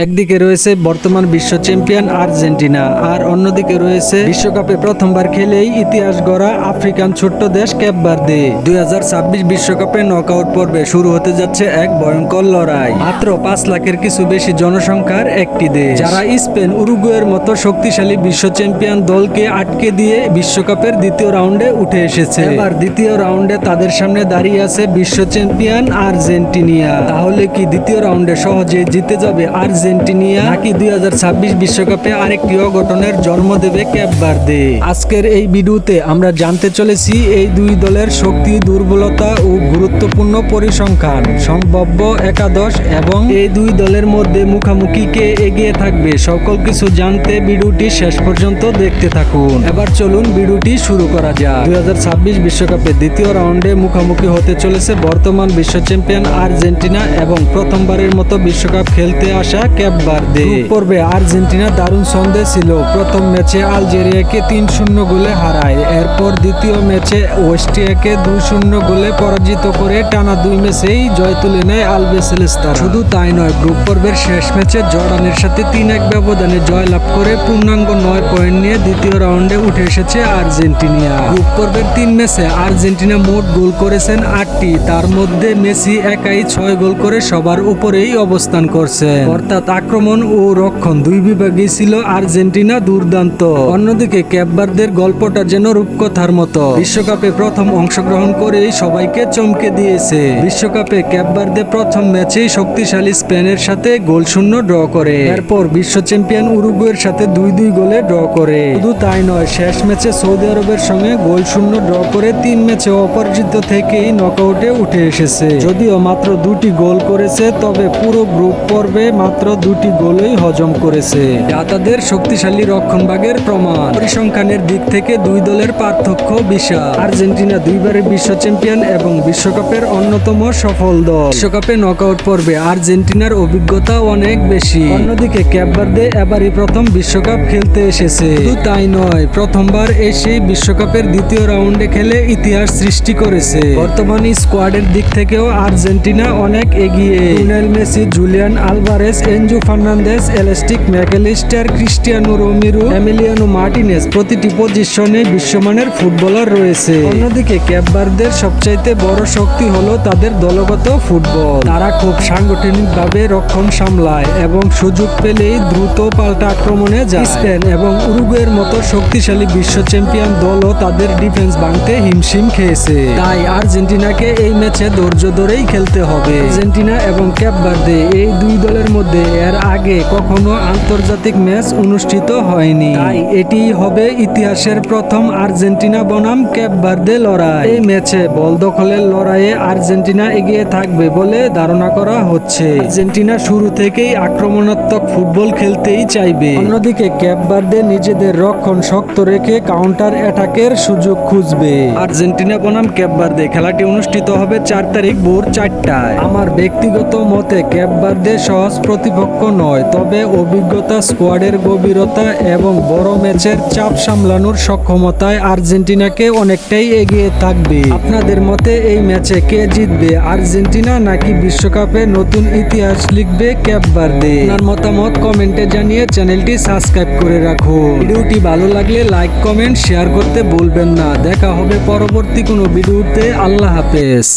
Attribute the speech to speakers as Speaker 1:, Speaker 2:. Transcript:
Speaker 1: একদিকে রয়েছে বর্তমান বিশ্ব চ্যাম্পিয়ন আর্জেন্টিনা, আর অন্যদিকে রয়েছে বিশ্বকাপে প্রথমবার খেলেই ইতিহাস গড়া আফ্রিকান ছোট্ট দেশ ক্যাপ ভার্দে। 2026 বিশ্বকাপে নকআউট পর্বে শুরু হতে যাচ্ছে এক ভয়ঙ্কর লড়াই। মাত্র 5 লাখের কিছু বেশি জনসংখ্যার একটি দেশ, যারা স্পেন, উরুগুয়ের মতো শক্তিশালী বিশ্ব চ্যাম্পিয়ন দলকে আটকে দিয়ে বিশ্বকাপের দ্বিতীয় রাউন্ডে উঠে এসেছে। এবার দ্বিতীয় রাউন্ডে তাদের সামনে দাঁড়িয়ে আছে বিশ্ব চ্যাম্পিয়ন আর্জেন্টিনা। তাহলে কি দ্বিতীয় রাউন্ডে সহজে জিতে যাবে আর্জেন্টিনা, নাকি 2026 বিশ্বকাপে আরেকটি অঘটনের জন্ম দেবে ক্যাপ ভার্দে? আজকের এই ভিডিওতে আমরা জানতে চলেছি এই দুই দলের শক্তি, দুর্বলতা ও গুরুত্বপূর্ণ পরিসংখ্যান, সম্ভাব্য একাদশ এবং এই দুই দলের মধ্যে মুখোমুখি কে এগিয়ে থাকবে। সকল কিছু জানতে ভিডিওটি শেষ পর্যন্ত দেখতে থাকুন। এবার চলুন ভিডিওটি শুরু করা যাক। 2026 বিশ্বকাপে দ্বিতীয় রাউন্ডে মুখোমুখি হতে চলেছে বর্তমান বিশ্ব চ্যাম্পিয়ন আর্জেন্টিনা এবং প্রথমবারের মতো বিশ্বকাপ খেলতে আসা ক্যাপ ভার্দে। গ্রুপ পর্বে আর্জেন্টিনা দারুণ ছন্দে ছিল। প্রথম ম্যাচে আলজেরিয়াকে 3-0 গোলে হারায়। এরপর দ্বিতীয় ম্যাচে অস্ট্রিয়াকে 2-0 গোলে পরাজিত করে টানা 2 ম্যাচেই জয় তুলে নেয় আলবিসেলেস্তারা। শুধু তাই নয়, গ্রুপ পর্বের শেষ ম্যাচে জর্ডানের সাথে 3-1 ব্যবধানে জয়লাভ করে পূর্ণাঙ্গ 9 পয়েন্ট নিয়ে দ্বিতীয় রাউন্ডে উঠে এসেছে আর্জেন্টিনা। গ্রুপ পর্বের 3 ম্যাচে আর্জেন্টিনা মোট গোল করেছেন 8টি, তার মধ্যে মেসি একাই 6 গোল করে সবার উপরেই অবস্থান করছে। অর্থাৎ আক্রমণ ও রক্ষণ দুই বিভাগেই ছিল আর্জেন্টিনা দুর্দান্ত। অন্যদিকে ক্যাপ ভার্দের গল্পটা যেন রূপকথার মতো। বিশ্বকাপে প্রথম অংশগ্রহণ করেই সবাইকে চমকে দিয়েছে। বিশ্বকাপে ক্যাপ ভার্দে প্রথম ম্যাচেই শক্তিশালী স্পেনের সাথে 0-0 ড্র করে। এরপর বিশ্ব চ্যাম্পিয়ন উরুগুয়ের সাথে 2-2 গোলে ড্র করে। শুধু তাই নয়, শেষ ম্যাচে সৌদি আরবের সঙ্গে 0-0 ড্র করে 3 ম্যাচে অপরাজিত থেকেই নকআউটে উঠে এসেছে। যদিও মাত্র 2টি গোল করেছে, তবে পুরো গ্রুপ পর্বে মাত্র 2টি গোলই হজম করেছে, যা তাদের শক্তিশালী রক্ষণভাগের প্রমাণ। পরিসংখ্যানের দিক থেকে দুই দলের পার্থক্য বিশাল। আর্জেন্টিনা দুইবারের বিশ্ব চ্যাম্পিয়ন এবং বিশ্বকাপের অন্যতম সফল দল। বিশ্বকাপে নকআউট পর্বে আর্জেন্টিনার অভিজ্ঞতা অনেক বেশি। অন্যদিকে ক্যাপ ভার্দে এবারই প্রথম বিশ্বকাপ খেলতে এসেছে। শুধু তাই নয়, প্রথমবার এসে বিশ্বকাপের দ্বিতীয় রাউন্ডে খেলে ইতিহাস সৃষ্টি করেছে। বর্তমান স্কোয়াডের দিক থেকেও আর্জেন্টিনা অনেক এগিয়ে। Lionel Messi, Julian Alvarez, Enzo Fernandez, এলেস্টিক Mac Allister, Cristiano Romero, Emiliano Martinez প্রতিটি পজিশনে বিশ্বমানের ফুটবলার রয়েছে। অন্যদিকে ক্যাপ ভার্দের সবচাইতে বড় শক্তি হলো তাদের দলগত ফুটবল। তারা খুব সাংগঠনিকভাবে রক্ষণ সামলায় এবং সুযোগ পেলেই দ্রুত পাল্টা আক্রমণে যায়। স্পেন এবং উরুগুয়ের মতো শক্তিশালী বিশ্ব চ্যাম্পিয়ন দলও তাদের ডিফেন্স ভাঙতে হিমশিম খেয়েছে। তাই আর্জেন্টিনাকে এই ম্যাচে ধৈর্য ধরেই খেলতে হবে। আর্জেন্টিনা এবং ক্যাপ ভার্দে এই দুই দলের মধ্যে এর আগে কখনো আন্তর্জাতিক ম্যাচ অনুষ্ঠিত হয়নি। তাই এটি হবে ইতিহাসের প্রথম আর্জেন্টিনা বনাম ক্যাপ ভার্দে লড়াই। এই ম্যাচে বল দখলের লড়াইয়ে আর্জেন্টিনা এগিয়ে থাকবে বলে ধারণা করা হচ্ছে। আর্জেন্টিনা শুরু থেকেই আক্রমণাত্মক ফুটবল খেলতেই চাইবে। অন্যদিকে ক্যাপ ভার্দে নিজেদের রক্ষণ শক্ত রেখে কাউন্টার অ্যাটাকের সুযোগ খুঁজবে। আর্জেন্টিনা বনাম ক্যাপ ভার্দে খেলাটি অনুষ্ঠিত হবে 4 তারিখ ভোর 4টায়। আমার ব্যক্তিগত মতে ক্যাপ ভার্দে সহজ প্রতিপক্ষ নয়, তবে অভিজ্ঞতা, স্কোয়াডের গভীরতা এবং বড় ম্যাচের চাপ সামলানোর সক্ষমতায় আর্জেন্টিনাকে অনেকটাই এগিয়ে থাকবে। আপনাদের মতে এই ম্যাচে কে জিতবে, আর্জেন্টিনা নাকি বিশ্বকাপে নতুন ইতিহাস লিখবে ক্যাপ ভার্দে? আপনার মতামত কমেন্টে জানিয়ে চ্যানেলটি সাবস্ক্রাইব করে রাখুন। ভিডিওটি ভালো লাগলে লাইক, কমেন্ট, শেয়ার করতে ভুলবেন না। দেখা হবে পরবর্তী কোনো ভিডিওতে। আল্লাহ হাফেজ।